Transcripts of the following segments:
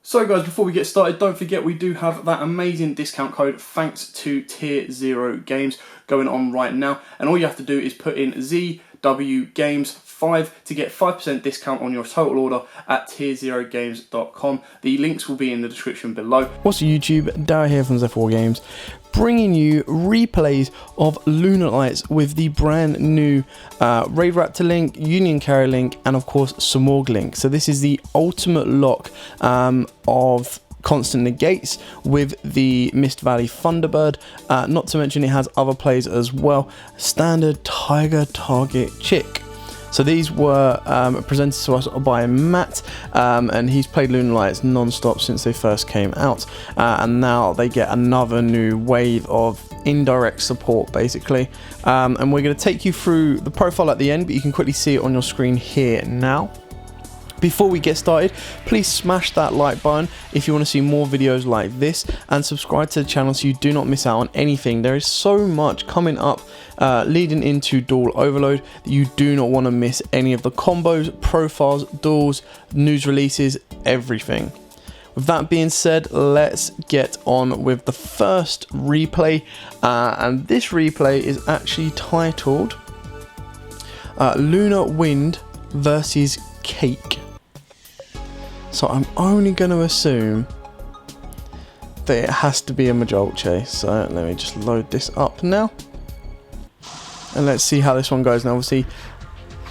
So guys, before we get started, don't forget we do have that amazing discount code thanks to TEIR Games going on right now. And all you have to do is put in ZWGames5 to get 5% discount on your total order at tier0games.com. The links will be in the description below. What's up YouTube, Darryl here from ZWGames Games, bringing you replays of Lunalight with the brand new Raid Raptor link, Union Carrier link, and of course Smorg link. So this is the ultimate lock of constant negates with the Mist Valley Thunderbird, not to mention it has other plays as well. Standard Tiger target chick. So these were presented to us by Matt, and he's played Lunalights non-stop since they first came out, and now they get another new wave of indirect support basically, and we're going to take you through the profile at the end, but you can quickly see it on your screen here now. Before we get started, please smash that like button if you want to see more videos like this, and subscribe to the channel so you do not miss out on anything. There is so much coming up leading into Duel Overload that you do not want to miss any of the combos, profiles, duels, news releases, everything. With that being said, let's get on with the first replay, and this replay is actually titled Lunar Wind versus Cake. So I'm only going to assume that it has to be a Majolce. So let me just load this up now, and let's see how this one goes. Now obviously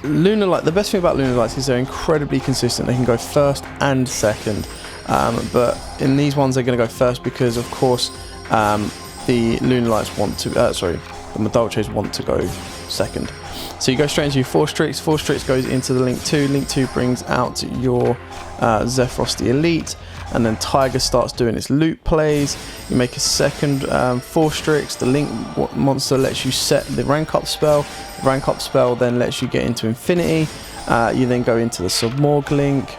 Lunalight, the best thing about Lunalight is they're incredibly consistent. They can go first and second, but in these ones they're going to go first because of course the Lunalights want to, the Majolces want to go second. So you go straight into your 4 Strix. 4 Strix goes into the Link 2. Link 2 brings out your Zephyros the Elite, and then Tiger starts doing its loot plays. You make a second 4 Strix. The Link monster lets you set the rank up spell. The rank up spell then lets you get into Infinity. You then go into the Smorg link,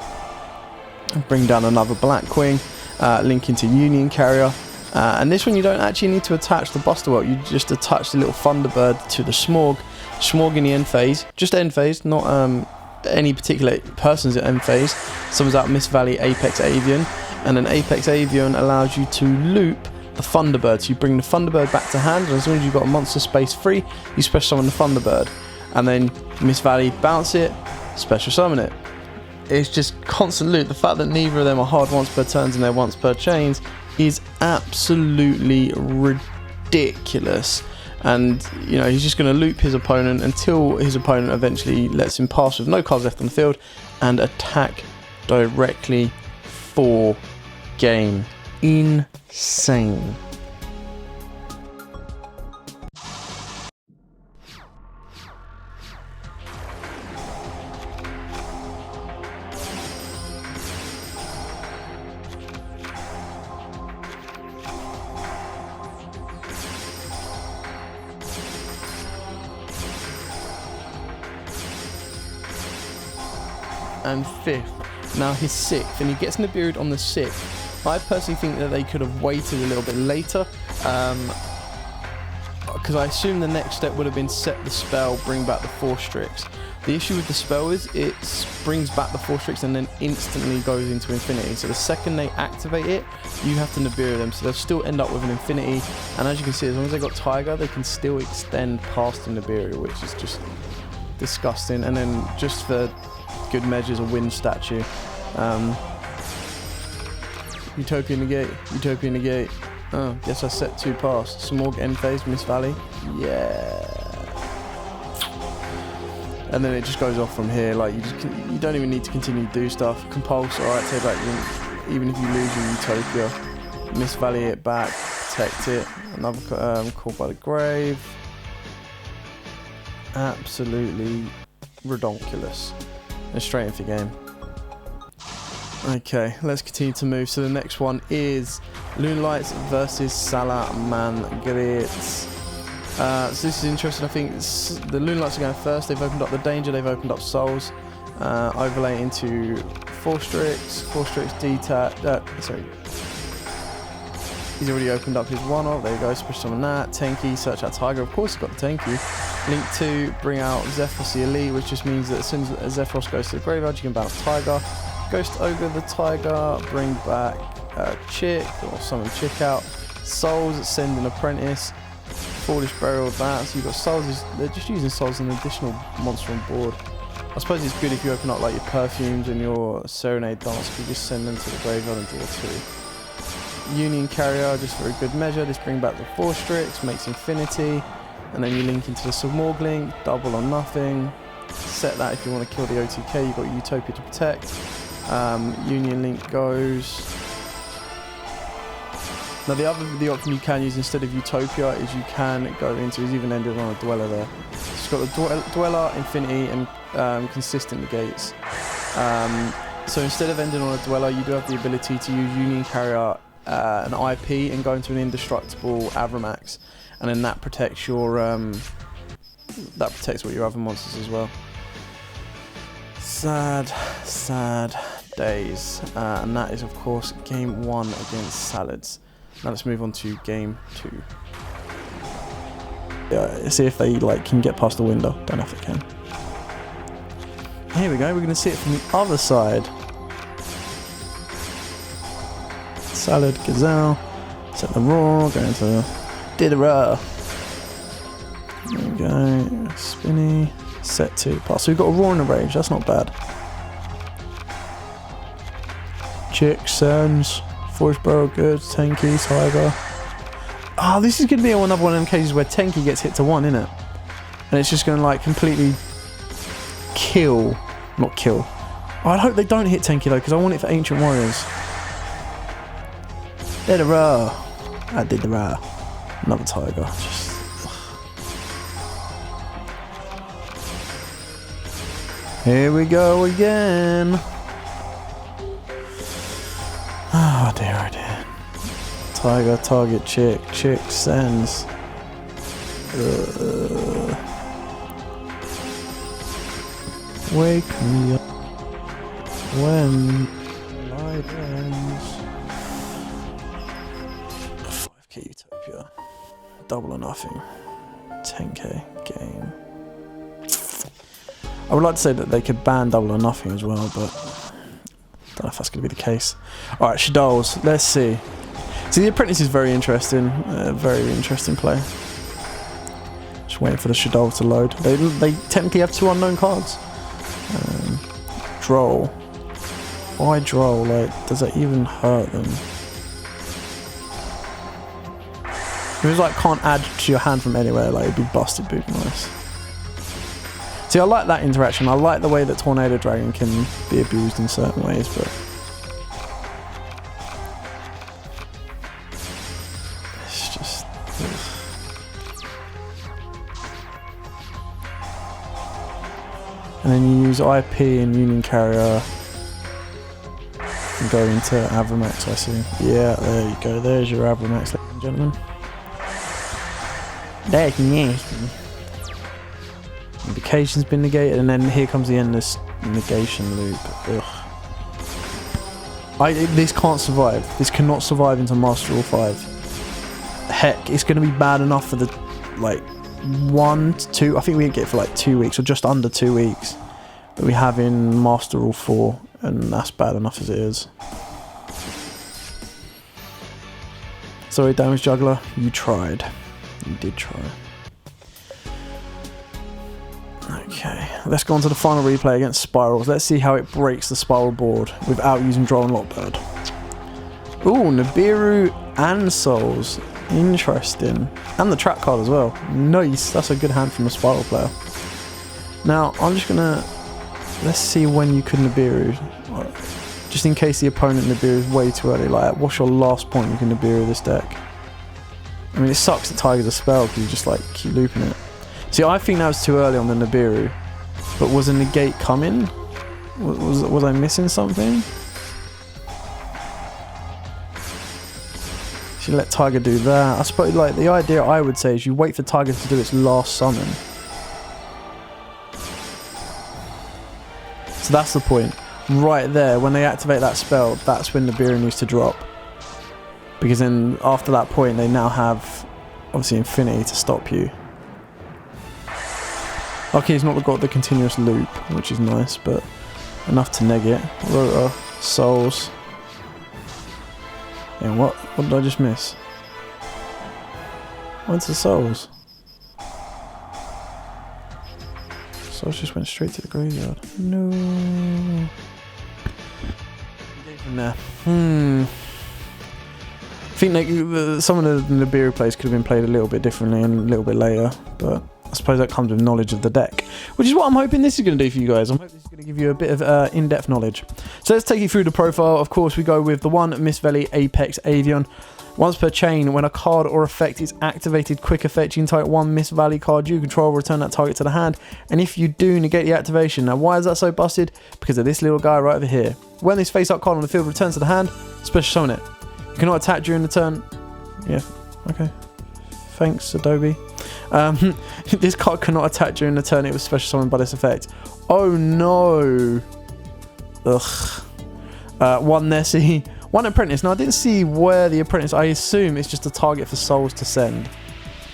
bring down another Blackwing, link into Union Carrier. And this one you don't actually need to attach the Buster Welt, you just attach the little Thunderbird to the Smorg. Smorg in the end phase, just end phase, not any particular person's end phase. Summons out Mist Valley Apex Avian, and then Apex Avian allows you to loop the Thunderbird. So you bring the Thunderbird back to hand, and as long as you've got a monster space free, you special summon the Thunderbird. And then Mist Valley bounce it, special summon it. It's just constant loop. The fact that neither of them are hard once per turns and they're once per chains is absolutely ridiculous. And you know, he's just going to loop his opponent until his opponent eventually lets him pass with no cards left on the field and attack directly for game. Insane. And 5th. Now his 6th, and he gets Nibiru'd on the 6th. I personally think that they could have waited a little bit later, because I assume the next step would have been set the spell, bring back the 4 Strix. The issue with the spell is it brings back the 4 Strix and then instantly goes into Infinity. So the second they activate it, you have to Nibiru them. So they'll still end up with an Infinity. And as you can see, as long as they got Tiger, they can still extend past the Nibiru, which is just disgusting. And then just for good measures, a wind statue. Utopia negate, Utopia negate. Oh, guess I set 2 past. Smorg end phase, Mist Valley. Yeah. And then it just goes off from here. Like you don't even need to continue to do stuff. Compulse, alright, take back even if you lose your Utopia. Mist Valley it back, protect it. Another Call by the Grave. Absolutely redonkulous. And straight into the game. Okay, let's continue to move. So the next one is Lunalight versus Salamangreats. So this is interesting. I think the Lunalights are going first. They've opened up the Danger, they've opened up Souls. Overlay into 4 Strix detach. Sorry. He's already opened up his 1-off. There you go, special summon that. Tenki, search out Tiger. Of course, he's got the Tenki. Link 2, bring out Zephyros the Elite, which just means that as soon as Zephyros goes to the graveyard, you can bounce Tiger. Ghost Ogre the Tiger, bring back Chick, or summon Chick out. Souls, send an Apprentice. Foolish Burial that, so you've got Souls, they're just using Souls as an additional monster on board. I suppose it's good if you open up like your Perfumes and your Serenade Dance, you just send them to the graveyard and draw 2. Union Carrier, just for a good measure, just bring back the 4 Strix, makes Infinity, and then you link into the Smorg Link, double or nothing. Set that if you want to kill the OTK, you've got Utopia to protect. Union Link goes. Now the option you can use instead of Utopia is you can go into, he's even ended on a Dweller there. It's got the Dweller, Infinity and consistent negates. So instead of ending on a Dweller, you do have the ability to use Union Carrier, an IP, and go into an indestructible Avramax, and then that protects your that protects all your other monsters as well. Sad, sad days, and that is of course game 1 against Salads. Now let's move on to game 2. Yeah, see if they like can get past the window. Don't know if they can. Here we go. We're going to see it from the other side. Salad, Gazelle, set the Roar, go into Didera. There we go. Spinny, set 2 pass. So we've got a Roar in the range. That's not bad. Chick, Sens. Forest Barrel, good. Tenki, Tiger. Ah, this is going to be another one of them cases where Tenki gets hit to 1, isn't it? And it's just going to like completely kill. Not kill. Oh, I hope they don't hit Tenki though, because I want it for Ancient Warriors. Did a raw. I did the raw. Another Tiger. Just. Here we go again. Oh dear, oh dear. Tiger, target, Chick, Chick, sends. Wake me up when light ends. 5k Utopia. Double or nothing. 10k game. I would like to say that they could ban double or nothing as well, but don't know if that's going to be the case. Alright, Shaddolls. Let's see. See, the Apprentice is very interesting. Very interesting play. Just waiting for the Shaddoll to load. They technically have 2 unknown cards. Droll. Why Droll? Like, does that even hurt them? If it was like, can't add to your hand from anywhere, like, it'd be busted boot nice. See, I like that interaction. I like the way that Tornado Dragon can be abused in certain ways, but it's just. And then you use IP and Union Carrier and go into Avramax, I see. Yeah, there you go. There's your Avramax, ladies and gentlemen. There's nasty. Indication's been negated, and then here comes the endless negation loop. Ugh. This can't survive. This cannot survive into Master Rule 5. Heck, it's going to be bad enough for the, like, 1 to 2. I think we get it for like 2 weeks, or just under 2 weeks. That we have in Master Rule 4, and that's bad enough as it is. Sorry, Damage Juggler, you tried. You did try. Okay, let's go on to the final replay against Spyrals. Let's see how it breaks the Spiral board without using Droll and Lockbird. Ooh, Nibiru and Souls. Interesting. And the trap card as well. Nice. That's a good hand from the Spiral player. Now, I'm just going to... Let's see when you could Nibiru. Just in case the opponent Nibiru is way too early. Like, what's your last point you can Nibiru this deck? I mean, it sucks that Tiger's a spell because you just, like, keep looping it. See, I think that was too early on the Nibiru. But was a negate coming? Was I missing something? Should let Tiger do that. I suppose, like, the idea I would say is you wait for Tiger to do its last summon. So that's the point. Right there, when they activate that spell, that's when Nibiru needs to drop. Because then, after that point, they now have, obviously, Infinity to stop you. Okay, he's not got the continuous loop, which is nice, but Enough to neg it. Rotor, souls. And what did I just miss? What's the souls? Souls just went straight to the graveyard. No. From there. I think like, some of the Nibiru plays could have been played a little bit differently and a little bit later, but I suppose that comes with knowledge of the deck, which is what I'm hoping this is going to do for you guys. I'm hoping this is going to give you a bit of in-depth knowledge. So let's take you through the profile. Of course, we go with the one Mist Valley Apex Avian. Once per chain, when a card or effect is activated, quick effect, you can target one Mist Valley card you control, return that target to the hand, and if you do, negate the activation. Now, why is that so busted? Because of this little guy right over here. When this face-up card on the field returns to the hand, special summon it. You cannot attack during the turn. Yeah, okay. Thanks, Adobe. This card cannot attack during the turn it was special summoned by this effect. Oh no. Ugh. One Nessie. One Apprentice. Now, I didn't see where the Apprentice... I assume it's just a target for souls to send.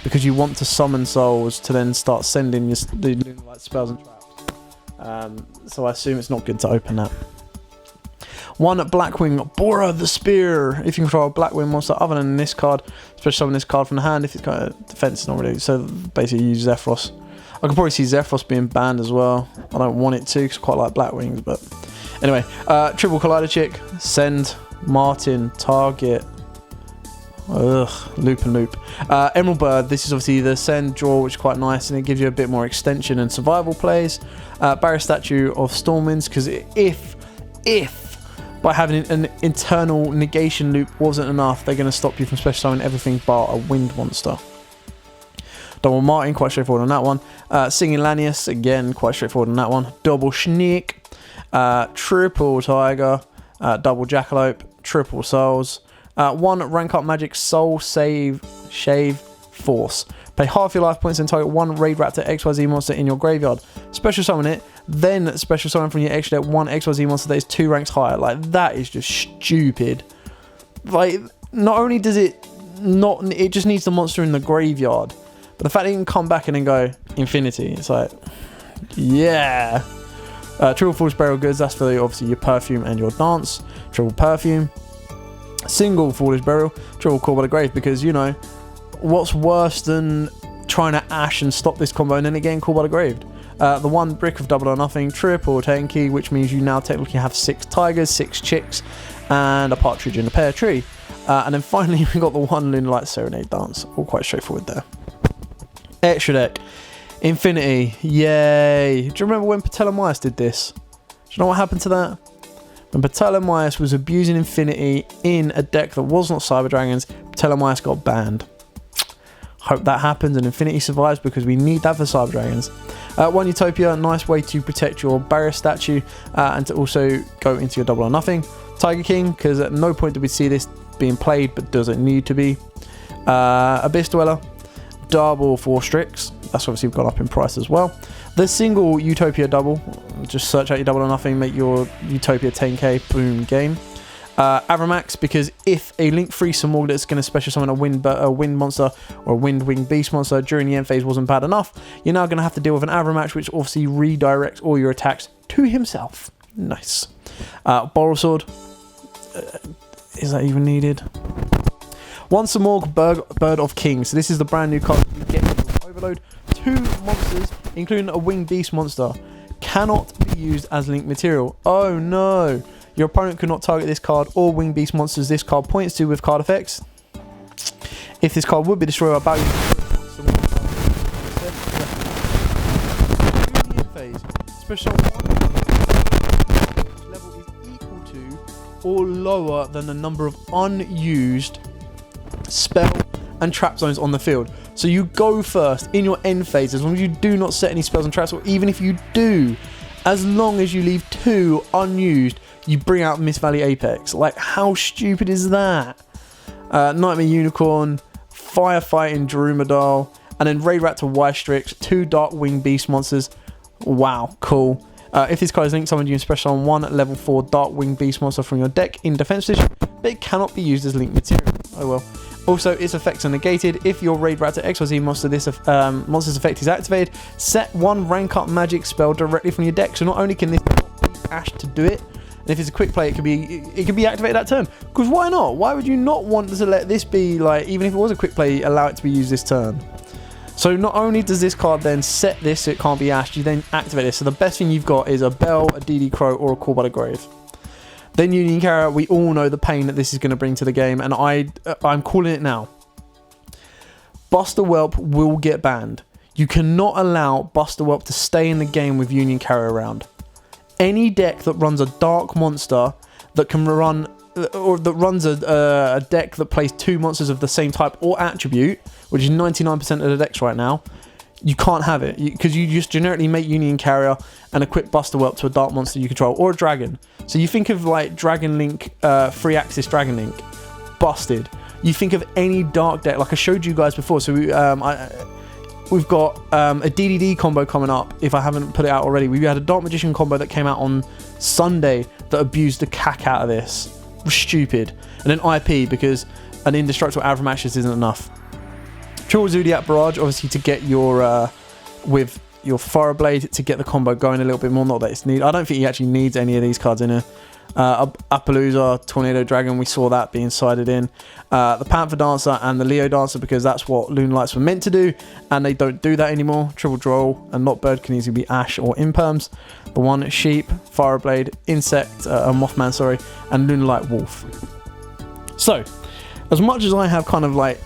Because you want to summon souls to then start sending your Lunalight spells and traps. So I assume it's not good to open that. One Blackwing, Bora the Spear. If you control a Blackwing monster other than this card, especially summon this card from the hand. If it's kind of defense, not really. So basically, use Zephyros. I can probably see Zephyros being banned as well. I don't want it to because I quite like Blackwings. But anyway, Triple Collider Chick, send Martin, target. Ugh, loop and loop. Emerald Bird, this is obviously the send draw, which is quite nice, and it gives you a bit more extension and survival plays. Barrier Statue of Stormwinds, because if by having an internal negation loop wasn't enough, they're going to stop you from special summoning everything bar a wind monster. Double Martin, quite straightforward on that one. Singing Lanius, again, quite straightforward on that one. Double Schneek, Triple Tiger, Double Jackalope, Triple Souls. One Rank Up Magic Soul Shave Force. Pay half your life points and target one Raid Raptor XYZ monster in your graveyard. Special summon it, then special summon from your extra deck one XYZ monster that is 2 ranks higher. Like, that is just stupid. Like, not only does it not... It just needs the monster in the graveyard. But the fact that it can come back and then go infinity, it's like... Yeah. Triple Foolish Burial Goods, that's for obviously your perfume and your dance. Triple Perfume. Single Foolish Burial. Triple Call by the Grave, because, you know... What's worse than trying to Ash and stop this combo and then again Call by the Grave? The one Brick of Double or Nothing, Triple Tenki, which means you now technically have 6 tigers, 6 chicks, and a partridge in a pear tree. And then finally we got the one Lunalight Serenade Dance. All quite straightforward there. Extra deck. Infinity. Yay. Do you remember when Patelomyas did this? Do you know what happened to that? When Patelomyas was abusing Infinity in a deck that was not Cyber Dragons, Patelomyas got banned. Hope that happens and Infinity survives because we need that for Cyber Dragons. One Utopia, nice way to protect your Barrier Statue and to also go into your Double or Nothing. Tiger King, because at no point do we see this being played, but does it need to be. Abyss Dweller, double 4 Strix. That's obviously gone up in price as well. The single Utopia double, just search out your Double or Nothing, make your Utopia 10k, boom, game. Avramax, because if a link-free Simorg that's going to special summon a wind monster or a wind wing beast monster during the end phase wasn't bad enough, you're now going to have to deal with an Avramax, which obviously redirects all your attacks to himself. Nice. Boral Sword, is that even needed? One Simorg Bird of Kings. So this is the brand new card you get with Overload. 2 monsters, including a winged beast monster, cannot be used as link material. Oh no! Your opponent cannot target this card or winged beast monsters this card points to with card effects. If this card would be destroyed by phase, special level is equal to or lower than the number of unused spell and trap zones on the field. So you go first in your end phase as long as you do not set any spells and traps, or even if you do, as long as you leave 2 unused, you bring out Mist Valley Apex. Like, how stupid is that? Nightmare Unicorn, Firefighting Dromedar, and then Raid Raptor Y-Strix, 2 Dark Wing Beast monsters. Wow, cool. If this card is linked, summon you can special on 1 level 4 Dark Wing Beast monster from your deck in defense position, but it cannot be used as link material. Oh well. Also, its effects are negated. If your Raid Raptor XYZ monster, this monster's effect is activated, set 1 rank up magic spell directly from your deck. So not only can this not be Ash to do it. And if it's a quick play, it could be activated that turn. Because why not? Why would you not want to let this be, like, even if it was a quick play, allow it to be used this turn? So not only does this card then set this so it can't be ashed, you then activate this. So the best thing you've got is a Bell, a DD Crow, or a Call by the Grave. Then Union Carrier, we all know the pain that this is going to bring to the game, and I'm calling it now. Buster Whelp will get banned. You cannot allow Buster Whelp to stay in the game with Union Carrier around. Any deck that runs a dark monster that can run, or that runs a deck that plays 2 monsters of the same type or attribute, which is 99% of the decks right now, you can't have it. Because you just generically make Union Carrier and equip Buster Whelp to a dark monster you control, or a dragon. So you think of like Dragon Link, 3-axis Dragon Link, busted. You think of any dark deck, like I showed you guys before. So we've got a DDD combo coming up, if I haven't put it out already. We had a Dark Magician combo that came out on Sunday that abused the cack out of this. It was stupid. And then IP, because an indestructible Avram Ashes isn't enough. Triple Zodiac Barrage, obviously, to get your with your Fire Blade to get the combo going a little bit more. Not that it's needed. I don't think he actually needs any of these cards in here. Appaloosa, Tornado Dragon, we saw that being sided in. The Panther Dancer and the Leo Dancer, because that's what Lunalights were meant to do, and they don't do that anymore. Triple Droll and Not Bird can easily be Ash or Imperms. The one Sheep, Fireblade, Insect, Mothman, sorry, and Lunalight Wolf. So, as much as I have kind of like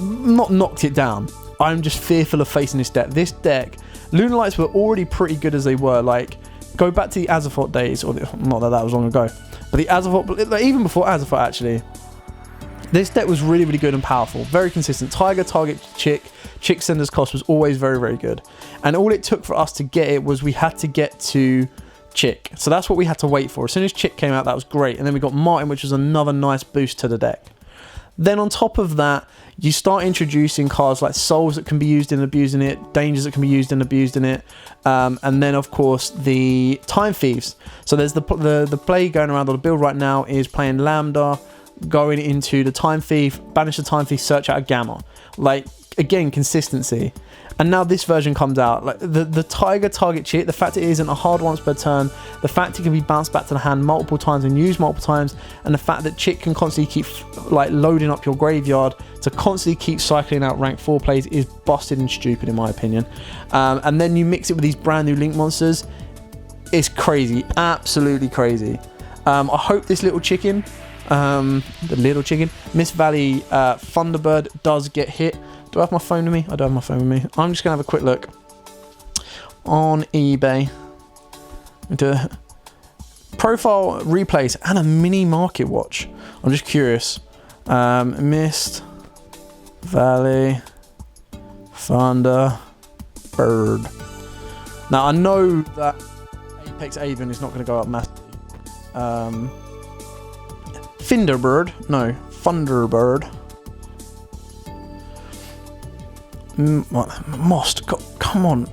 not knocked it down, I'm just fearful of facing this deck. This deck, Lunalights were already pretty good as they were. Like, go back to the Azeroth days, or not that was long ago, but the Azeroth, even before Azeroth actually, this deck was really, really good and powerful, very consistent. Tiger, target, Chick Sender's cost was always very, very good, and all it took for us to get it was we had to get to Chick, so that's what we had to wait for. As soon as Chick came out, that was great, and then we got Martin, which was another nice boost to the deck. Then on top of that, you start introducing cards like Souls that can be used in abusing it, Dangers that can be used in abusing it, and then of course the Time Thieves. So there's the play going around, or the build right now is playing Lambda, going into the Time Thief, banish the Time Thief, search out a Gamma. Like, again, consistency. And now this version comes out, like the Tiger target cheat, the fact it isn't a hard once per turn, the fact it can be bounced back to the hand multiple times and used multiple times, and the fact that Chick can constantly keep like loading up your graveyard to constantly keep cycling out rank 4 plays is busted and stupid in my opinion. And then you mix it with these brand new Link monsters, it's crazy, absolutely crazy. I hope this little chicken, Miss Valley Thunderbird does get hit. Do I have my phone with me? I don't have my phone with me. I'm just going to have a quick look on eBay. Into profile replays and a mini market watch. I'm just curious. Mist Valley Thunderbird. Now I know that Apex Avon is not going to go up massively. Thunderbird. No, Thunderbird. Most, come on,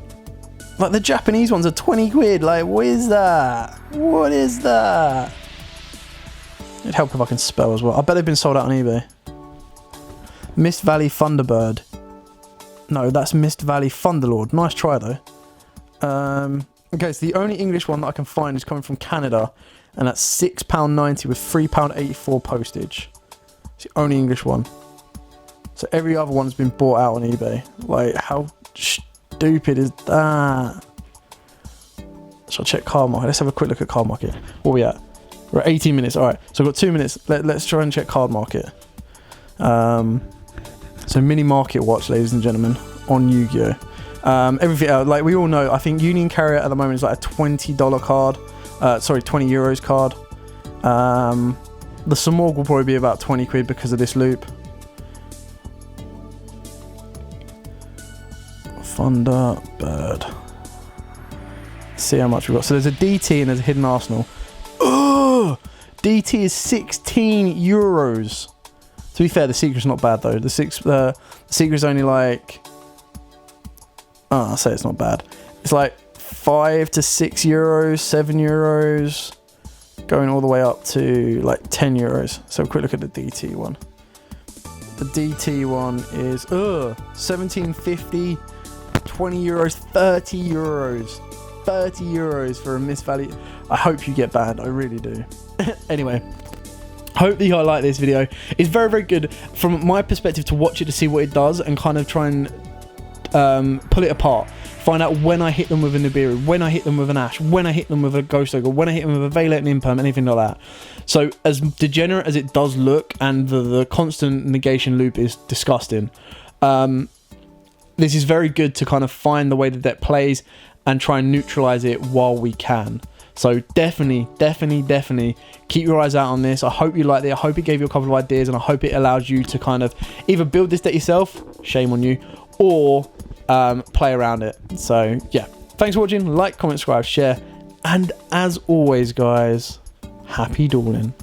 like the Japanese ones are 20 quid. Like, what is that? What is that? It'd help if I can spell as well. I bet they've been sold out on eBay. Mist Valley Thunderbird. No, that's Mist Valley Thunderlord. Nice try though. Okay, so the only English one that I can find is coming from Canada, and that's £6.90 with £3.84 postage. It's the only English one. So every other one's been bought out on eBay. Like, how stupid is that? Shall I check Card Market? Let's have a quick look at Card Market. What are we at? We're at 18 minutes. All right, so I've got 2 minutes. Let's try and check Card Market. So mini market watch, ladies and gentlemen, on Yu-Gi-Oh. Everything else, like we all know, I think Union Carrier at the moment is like a $20 card. Sorry, 20 euros card. The Samorg will probably be about 20 quid because of this loop. Thunderbird. Let's see how much we've got. So there's a DT and there's a Hidden Arsenal. Oh, DT is 16 euros. To be fair, the secret's not bad though. The secret's only like, I'll say it's not bad. It's like 5 to 6 euros, 7 euros, going all the way up to like 10 euros. So a quick look at the DT one. The DT one is 17.50, 20 euros, 30 euros. 30 euros for a Mist Valley. I hope you get banned. I really do. Anyway, hope that you like this video. It's very, very good from my perspective to watch it, to see what it does and kind of try and pull it apart. Find out when I hit them with a Nibiru, when I hit them with an Ash, when I hit them with a Ghost Ogre, when I hit them with a Veilet and Imperm, anything like that. So as degenerate as it does look, and the constant negation loop is disgusting, this is very good to kind of find the way the deck plays and try and neutralize it while we can. So definitely keep your eyes out on this. I hope you liked it. I hope it gave you a couple of ideas, and I hope it allows you to kind of either build this deck yourself, shame on you, or play around it. So yeah, thanks for watching. Like, comment, subscribe, share, and as always guys, happy dueling.